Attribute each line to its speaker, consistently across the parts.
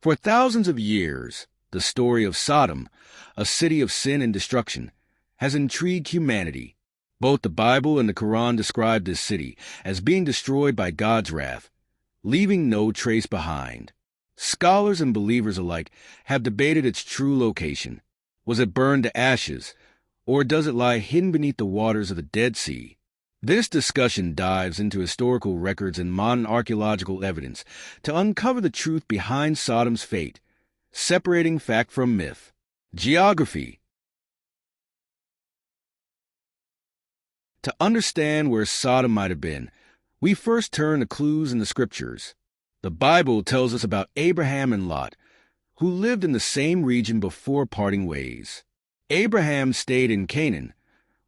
Speaker 1: For thousands of years, the story of Sodom, a city of sin and destruction, has intrigued humanity. Both the Bible and the Quran describe this city as being destroyed by God's wrath, leaving no trace behind. Scholars and believers alike have debated its true location. Was it burned to ashes, or does it lie hidden beneath the waters of the Dead Sea? This discussion dives into historical records and modern archaeological evidence to uncover the truth behind Sodom's fate, separating fact from myth. Geography. To understand where Sodom might have been, we first turn to clues in the scriptures. The Bible tells us about Abraham and Lot, who lived in the same region before parting ways. Abraham stayed in Canaan,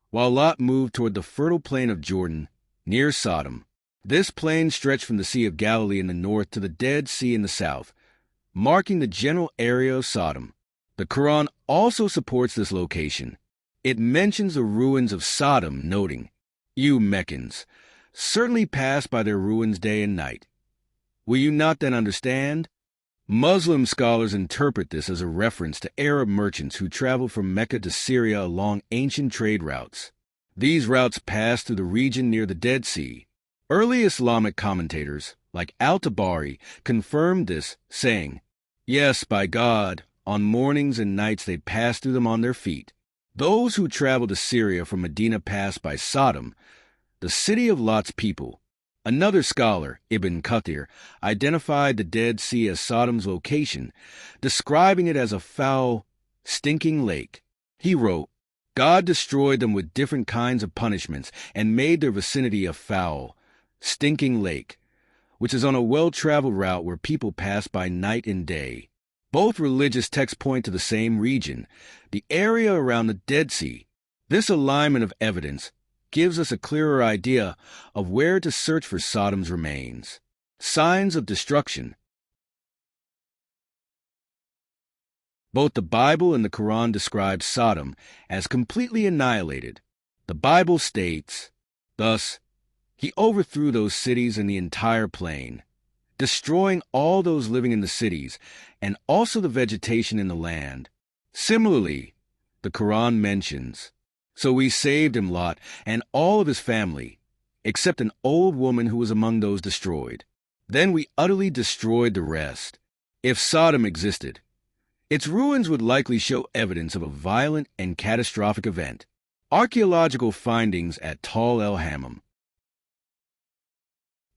Speaker 1: while Lot moved toward the fertile plain of Jordan, near Sodom. This plain stretched from the Sea of Galilee in the north to the Dead Sea in the south, marking the general area of Sodom. The Quran also supports this location. It mentions the ruins of Sodom, noting, "You Meccans certainly pass by their ruins day and night. Will you not then understand?" Muslim scholars interpret this as a reference to Arab merchants who traveled from Mecca to Syria along ancient trade routes. These routes passed through the region near the Dead Sea. Early Islamic commentators, like Al-Tabari, confirmed this, saying, "Yes, by God, on mornings and nights they passed through them on their feet." Those who traveled to Syria from Medina passed by Sodom, the city of Lot's people. Another scholar, Ibn Kathir, identified the Dead Sea as Sodom's location, describing it as a foul, stinking lake. He wrote, "God destroyed them with different kinds of punishments and made their vicinity a foul, stinking lake, which is on a well-traveled route where people pass by night and day." Both religious texts point to the same region, the area around the Dead Sea. This alignment of evidence gives us a clearer idea of where to search for Sodom's remains. Signs of destruction. Both the Bible and the Quran describe Sodom as completely annihilated. The Bible states, "Thus, he overthrew those cities and the entire plain, destroying all those living in the cities, and also the vegetation in the land." Similarly, the Quran mentions, "So we saved him, Lot, and all of his family, except an old woman who was among those destroyed. Then we utterly destroyed the rest." If Sodom existed, its ruins would likely show evidence of a violent and catastrophic event. Archaeological findings at el-Hammam.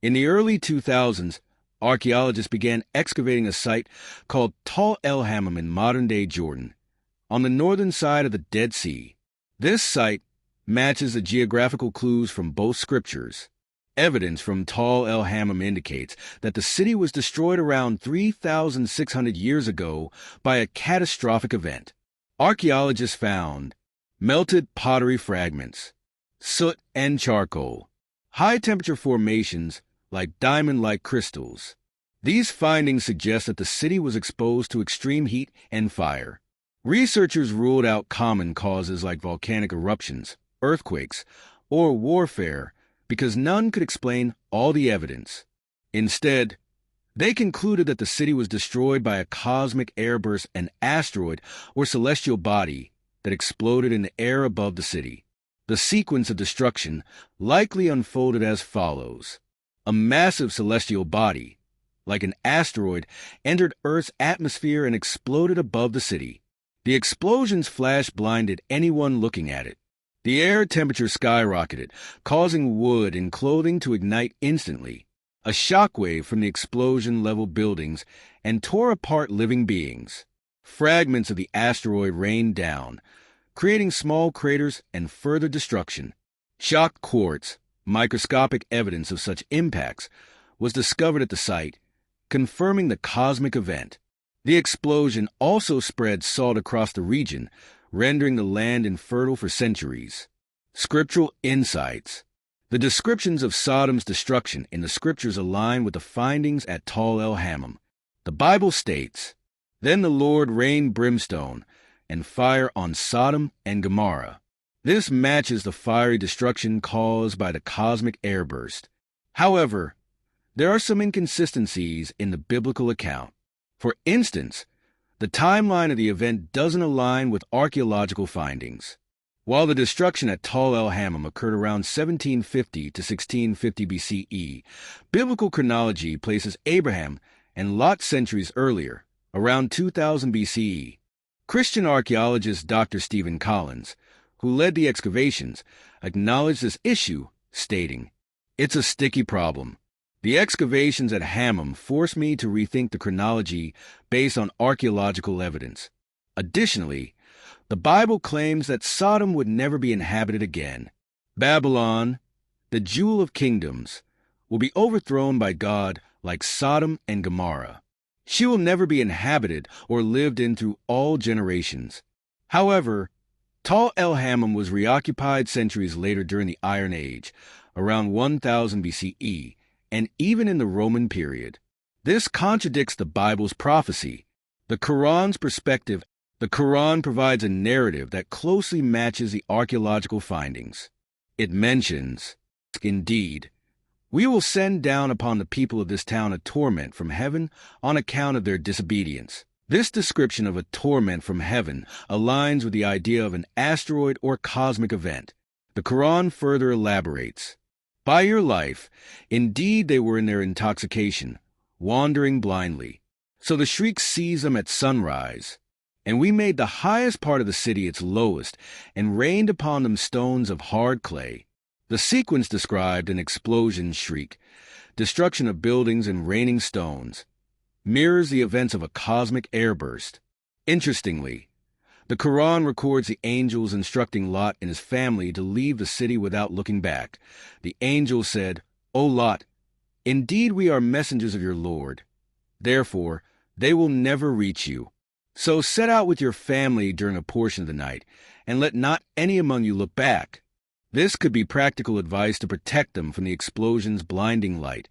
Speaker 1: In the early 2000s, archaeologists began excavating a site called el-Hammam in modern-day Jordan, on the northern side of the Dead Sea. This site matches the geographical clues from both scriptures. Evidence from el-Hammam indicates that the city was destroyed around 3,600 years ago by a catastrophic event. Archaeologists found melted pottery fragments, soot and charcoal, high-temperature formations like diamond-like crystals. These findings suggest that the city was exposed to extreme heat and fire. Researchers ruled out common causes like volcanic eruptions, earthquakes, or warfare because none could explain all the evidence. Instead, they concluded that the city was destroyed by a cosmic airburst, an asteroid or celestial body that exploded in the air above the city. The sequence of destruction likely unfolded as follows. A massive celestial body, like an asteroid, entered Earth's atmosphere and exploded above the city. The explosion's flash blinded anyone looking at it. The air temperature skyrocketed, causing wood and clothing to ignite instantly. A shockwave from the explosion leveled buildings and tore apart living beings. Fragments of the asteroid rained down, creating small craters and further destruction. Shocked quartz, microscopic evidence of such impacts, was discovered at the site, confirming the cosmic event. The explosion also spread salt across the region, rendering the land infertile for centuries. Scriptural insights. The descriptions of Sodom's destruction in the scriptures align with the findings at el-Hammam. The Bible states, "Then the Lord rained brimstone and fire on Sodom and Gomorrah." This matches the fiery destruction caused by the cosmic airburst. However, there are some inconsistencies in the biblical account. For instance, the timeline of the event doesn't align with archaeological findings. While the destruction at Tal el-Hammam occurred around 1750 to 1650 BCE, biblical chronology places Abraham and Lot centuries earlier, around 2000 BCE. Christian archaeologist Dr. Stephen Collins, who led the excavations, acknowledged this issue, stating, "It's a sticky problem. The excavations at Hammam forced me to rethink the chronology based on archaeological evidence. Additionally, the Bible claims that Sodom would never be inhabited again. Babylon, the jewel of kingdoms, will be overthrown by God like Sodom and Gomorrah. She will never be inhabited or lived in through all generations." However, Tal el-Hammam was reoccupied centuries later during the Iron Age, around 1000 BCE, and even in the Roman period. This contradicts the Bible's prophecy. The Quran's perspective. The Quran provides a narrative that closely matches the archaeological findings. It mentions, "Indeed, we will send down upon the people of this town a torment from heaven on account of their disobedience." This description of a torment from heaven aligns with the idea of an asteroid or cosmic event. The Quran further elaborates, "By your life, indeed they were in their intoxication, wandering blindly. So the shriek seized them at sunrise. And we made the highest part of the city its lowest, and rained upon them stones of hard clay." The sequence described an explosion shriek, destruction of buildings and raining stones, mirrors the events of a cosmic airburst. Interestingly, the Quran records the angels instructing Lot and his family to leave the city without looking back. The angel said, "O Lot, indeed we are messengers of your Lord. Therefore, they will never reach you. So set out with your family during a portion of the night, and let not any among you look back." This could be practical advice to protect them from the explosion's blinding light,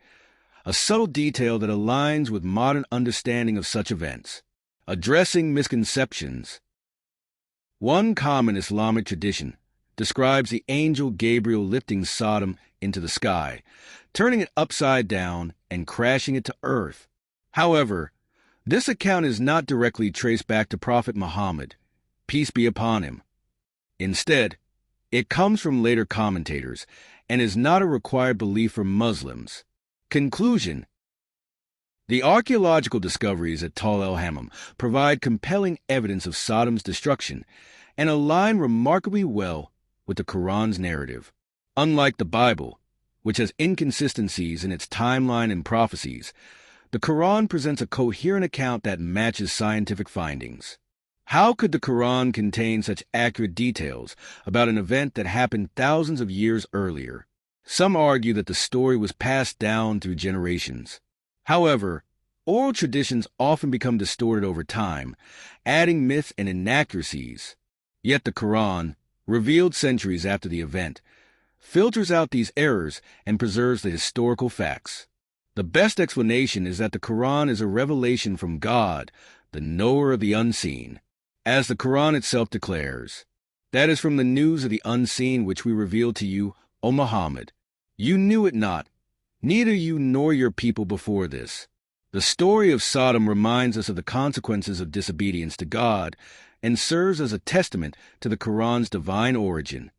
Speaker 1: a subtle detail that aligns with modern understanding of such events. Addressing misconceptions. One common Islamic tradition describes the angel Gabriel lifting Sodom into the sky, turning it upside down and crashing it to earth. However, this account is not directly traced back to Prophet Muhammad, peace be upon him. Instead, it comes from later commentators and is not a required belief for Muslims. Conclusion. The archaeological discoveries at Tal el-Hammam provide compelling evidence of Sodom's destruction and align remarkably well with the Quran's narrative. Unlike the Bible, which has inconsistencies in its timeline and prophecies, the Quran presents a coherent account that matches scientific findings. How could the Quran contain such accurate details about an event that happened thousands of years earlier? Some argue that the story was passed down through generations. However, oral traditions often become distorted over time, adding myths and inaccuracies. Yet the Quran, revealed centuries after the event, filters out these errors and preserves the historical facts. The best explanation is that the Quran is a revelation from God, the knower of the unseen. As the Quran itself declares, "That is from the news of the unseen which we revealed to you, O Muhammad. You knew it not, neither you nor your people before this." The story of Sodom reminds us of the consequences of disobedience to God and serves as a testament to the Quran's divine origin.